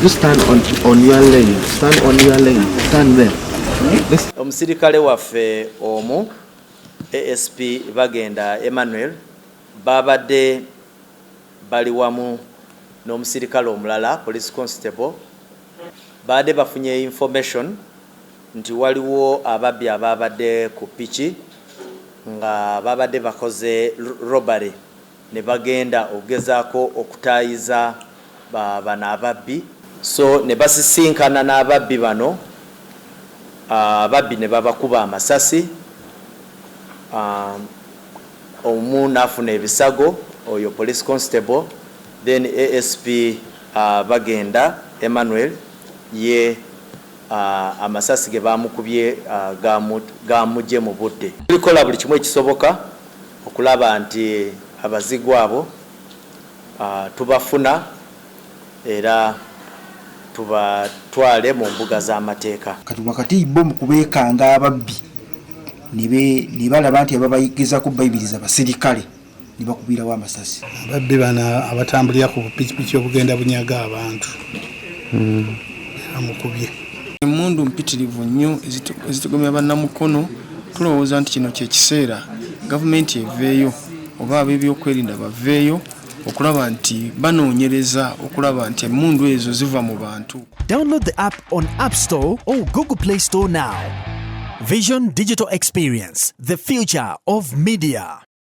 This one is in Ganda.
Just stand on your lane. Stand on your lane. Stand there. Omusirikale waffe omu ASP Bagenda Emmanuel babadde bali wamu n'omusirikale omulala police constable baade bafunye information nti waliwo ababbi ababadde ku piki nga babadde bakoze robbery ne bagenda okugezaako okutaayiza bano ababbi so ne basisinkana n'ababbi bano ababbi ne babakuba amasasi omu n'afuna ebisago oyo police constable then ASP Bagenda Emmanuel ye amasasi ge bamukubye gamuje mu budde tulikola buli kimwe ekisoboka okulaba nti abazigwa abo tubafuna era tubatwale mu mbuga z'amateeka kati wakati bo mukubekanga ababbi ne balaba nti ababayigiza ku bayibiriza basirikale ne bakubirawo amasasi ababbi bana abatambulira ku pikipiki obugenda bunyaga abantu amukubye emundu mpitirivu nnyo ezitugomya bannamukono tulowooza nti kino kyekiseera gavumenti eveeyo oba ab'ebyokwerinda baveeyo okulaba nti banoonyereza okulaba nti emundu ezo ziva mu bantu. Download the app on App Store or Google Play Store now. Vision Digital Experience, the future of media.